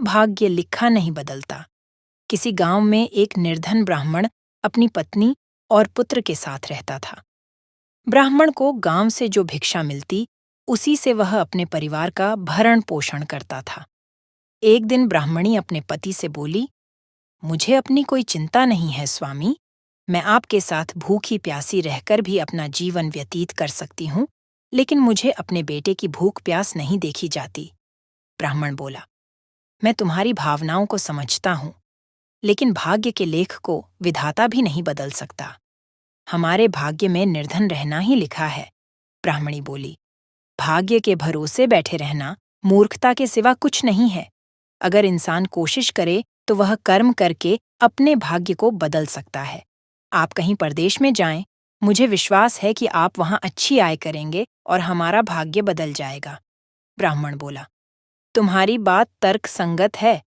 भाग्य लिखा नहीं बदलता। किसी गांव में एक निर्धन ब्राह्मण अपनी पत्नी और पुत्र के साथ रहता था। ब्राह्मण को गांव से जो भिक्षा मिलती, उसी से वह अपने परिवार का भरण पोषण करता था। एक दिन ब्राह्मणी अपने पति से बोली, मुझे अपनी कोई चिंता नहीं है स्वामी, मैं आपके साथ भूखी प्यासी रहकर भी अपना जीवन व्यतीत कर सकती हूँ, लेकिन मुझे अपने बेटे की भूख प्यास नहीं देखी जाती। ब्राह्मण बोला, मैं तुम्हारी भावनाओं को समझता हूँ, लेकिन भाग्य के लेख को विधाता भी नहीं बदल सकता। हमारे भाग्य में निर्धन रहना ही लिखा है। ब्राह्मणी बोली, भाग्य के भरोसे बैठे रहना मूर्खता के सिवा कुछ नहीं है। अगर इंसान कोशिश करे तो वह कर्म करके अपने भाग्य को बदल सकता है। आप कहीं परदेश में जाएं, मुझे विश्वास है कि आप वहां अच्छी आय करेंगे और हमारा भाग्य बदल जाएगा। ब्राह्मण बोला, तुम्हारी बात तर्क संगत है,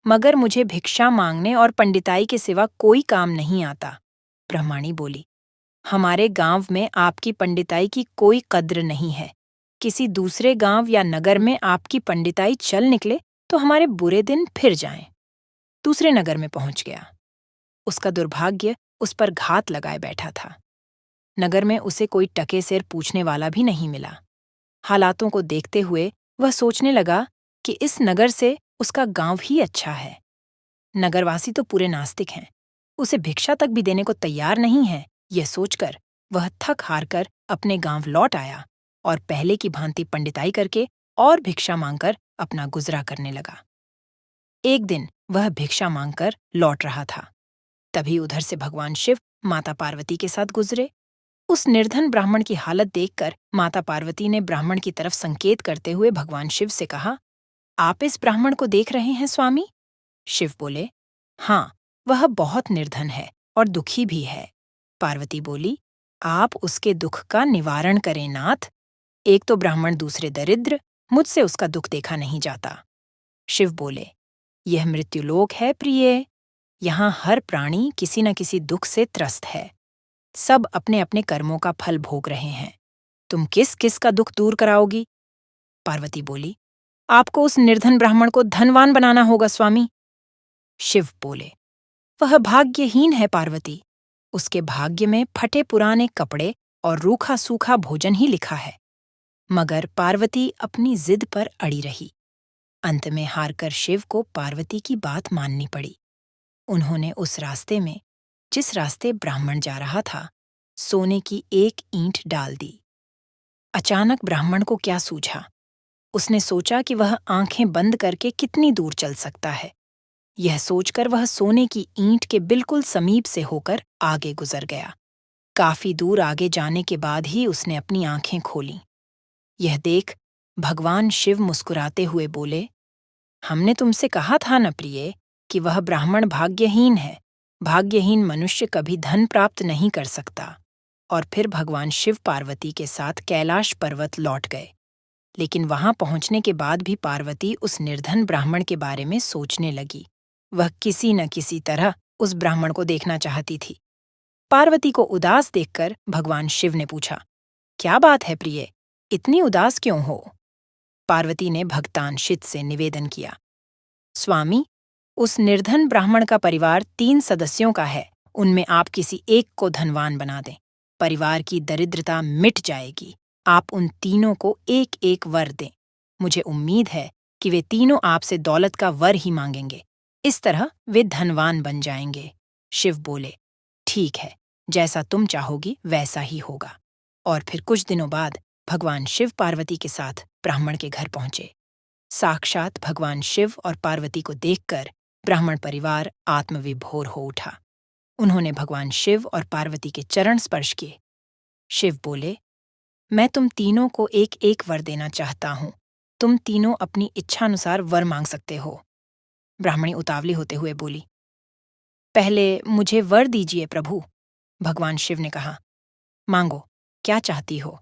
मगर मुझे भिक्षा मांगने और पंडिताई के सिवा कोई काम नहीं आता। ब्राह्मणी बोली, हमारे गांव में आपकी पंडिताई की कोई कद्र नहीं है। किसी दूसरे गांव या नगर में आपकी पंडिताई चल निकले तो हमारे बुरे दिन फिर जाएं। दूसरे नगर में पहुंच गया। उसका दुर्भाग्य उस पर घात लगाए बैठा था। नगर में उसे कोई टके सिर पूछने वाला भी नहीं मिला। हालातों को देखते हुए वह सोचने लगा कि इस नगर से उसका गांव ही अच्छा है। नगरवासी तो पूरे नास्तिक हैं, उसे भिक्षा तक भी देने को तैयार नहीं है। यह सोचकर वह थक हार कर अपने गांव लौट आया और पहले की भांति पंडिताई करके और भिक्षा मांगकर अपना गुजरा करने लगा। एक दिन वह भिक्षा मांगकर लौट रहा था, तभी उधर से भगवान शिव माता पार्वती के साथ गुजरे। उस निर्धन ब्राह्मण की हालत देखकर माता पार्वती ने ब्राह्मण की तरफ संकेत करते हुए भगवान शिव से कहा, आप इस ब्राह्मण को देख रहे हैं स्वामी? शिव बोले, हाँ, वह बहुत निर्धन है और दुखी भी है। पार्वती बोली, आप उसके दुख का निवारण करें नाथ। एक तो ब्राह्मण, दूसरे दरिद्र, मुझसे उसका दुख देखा नहीं जाता। शिव बोले, यह मृत्युलोक है प्रिय, यहाँ हर प्राणी किसी न किसी दुख से त्रस्त है। सब अपने अपने कर्मों का फल भोग रहे हैं। तुम किस किस का दुख दूर कराओगी? पार्वती बोली, आपको उस निर्धन ब्राह्मण को धनवान बनाना होगा स्वामी। शिव बोले, वह भाग्यहीन है पार्वती, उसके भाग्य में फटे पुराने कपड़े और रूखा सूखा भोजन ही लिखा है। मगर पार्वती अपनी जिद पर अड़ी रही। अंत में हारकर शिव को पार्वती की बात माननी पड़ी। उन्होंने उस रास्ते में, जिस रास्ते ब्राह्मण जा रहा था, सोने की एक ईंट डाल दी। अचानक ब्राह्मण को क्या सूझा? उसने सोचा कि वह आंखें बंद करके कितनी दूर चल सकता है। यह सोचकर वह सोने की ईंट के बिल्कुल समीप से होकर आगे गुजर गया। काफी दूर आगे जाने के बाद ही उसने अपनी आंखें खोलीं। यह देख भगवान शिव मुस्कुराते हुए बोले, हमने तुमसे कहा था न प्रिय कि वह ब्राह्मण भाग्यहीन है। भाग्यहीन मनुष्य कभी धन प्राप्त नहीं कर सकता। और फिर भगवान शिव पार्वती के साथ कैलाश पर्वत लौट गए। लेकिन वहां पहुंचने के बाद भी पार्वती उस निर्धन ब्राह्मण के बारे में सोचने लगी। वह किसी न किसी तरह उस ब्राह्मण को देखना चाहती थी। पार्वती को उदास देखकर भगवान शिव ने पूछा, क्या बात है प्रिय, इतनी उदास क्यों हो? पार्वती ने भक्तांशित से निवेदन किया, स्वामी, उस निर्धन ब्राह्मण का परिवार 3 सदस्यों का है। उनमें आप किसी एक को धनवान बना दें, परिवार की दरिद्रता मिट जाएगी। आप उन तीनों को एक एक वर दें। मुझे उम्मीद है कि वे तीनों आपसे दौलत का वर ही मांगेंगे। इस तरह वे धनवान बन जाएंगे। शिव बोले, ठीक है, जैसा तुम चाहोगी वैसा ही होगा। और फिर कुछ दिनों बाद भगवान शिव पार्वती के साथ ब्राह्मण के घर पहुंचे। साक्षात भगवान शिव और पार्वती को देखकर ब्राह्मण परिवार आत्मविभोर हो उठा। उन्होंने भगवान शिव और पार्वती के चरण स्पर्श किए। शिव बोले, मैं तुम तीनों को एक एक वर देना चाहता हूँ। तुम तीनों अपनी इच्छानुसार वर मांग सकते हो। ब्राह्मणी उतावली होते हुए बोली, पहले मुझे वर दीजिए प्रभु। भगवान शिव ने कहा, मांगो, क्या चाहती हो?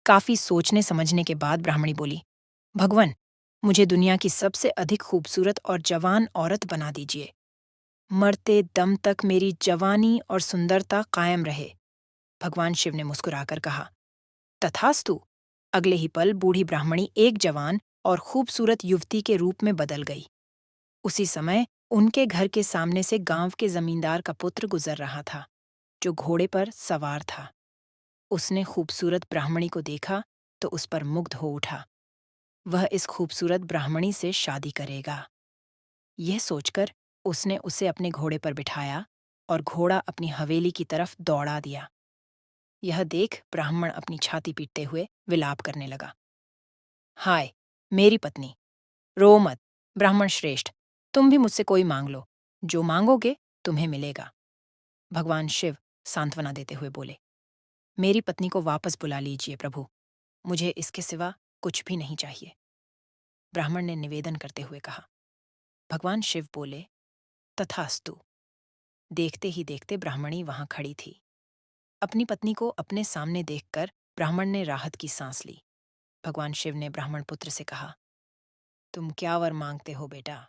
काफी सोचने समझने के बाद ब्राह्मणी बोली, भगवान, मुझे दुनिया की सबसे अधिक खूबसूरत और जवान औरत बना दीजिए। मरते दम तक मेरी जवानी और सुंदरता कायम रहे। भगवान शिव ने मुस्कुराकर कहा, तथास्तु। अगले ही पल बूढ़ी ब्राह्मणी एक जवान और खूबसूरत युवती के रूप में बदल गई। उसी समय उनके घर के सामने से गांव के जमींदार का पुत्र गुजर रहा था, जो घोड़े पर सवार था। उसने खूबसूरत ब्राह्मणी को देखा तो उस पर मुग्ध हो उठा। वह इस खूबसूरत ब्राह्मणी से शादी करेगा। यह सोचकर उसने उसे अपने घोड़े पर बिठाया और घोड़ा अपनी हवेली की तरफ दौड़ा दिया। यह देख ब्राह्मण अपनी छाती पीटते हुए विलाप करने लगा। हाय मेरी पत्नी, रो मत। ब्राह्मण श्रेष्ठ, तुम भी मुझसे कोई मांग लो, जो मांगोगे तुम्हें मिलेगा। भगवान शिव सांत्वना देते हुए बोले, मेरी पत्नी को वापस बुला लीजिए प्रभु, मुझे इसके सिवा कुछ भी नहीं चाहिए। ब्राह्मण ने निवेदन करते हुए कहा। भगवान शिव बोले, तथास्तु। देखते ही देखते ब्राह्मणी वहां खड़ी थी। अपनी पत्नी को अपने सामने देखकर ब्राह्मण ने राहत की सांस ली। भगवान शिव ने ब्राह्मण पुत्र से कहा, तुम क्या वर मांगते हो बेटा?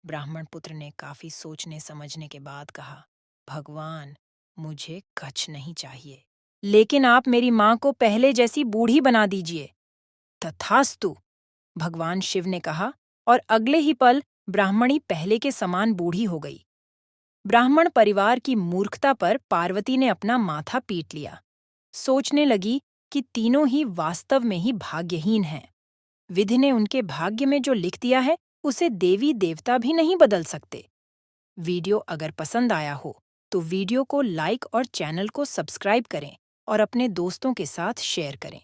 ब्राह्मण पुत्र ने काफी सोचने समझने के बाद कहा, भगवान, मुझे कछ नहीं चाहिए, लेकिन आप मेरी मां को पहले जैसी बूढ़ी बना दीजिए। तथास्तु, भगवान शिव ने कहा, और अगले ही पल ब्राह्मणी पहले के समान बूढ़ी हो गई। ब्राह्मण परिवार की मूर्खता पर पार्वती ने अपना माथा पीट लिया। सोचने लगी कि तीनों ही वास्तव में ही भाग्यहीन हैं। विधि ने उनके भाग्य में जो लिख दिया है उसे देवी देवता भी नहीं बदल सकते। वीडियो अगर पसंद आया हो तो वीडियो को लाइक और चैनल को सब्सक्राइब करें और अपने दोस्तों के साथ शेयर करें।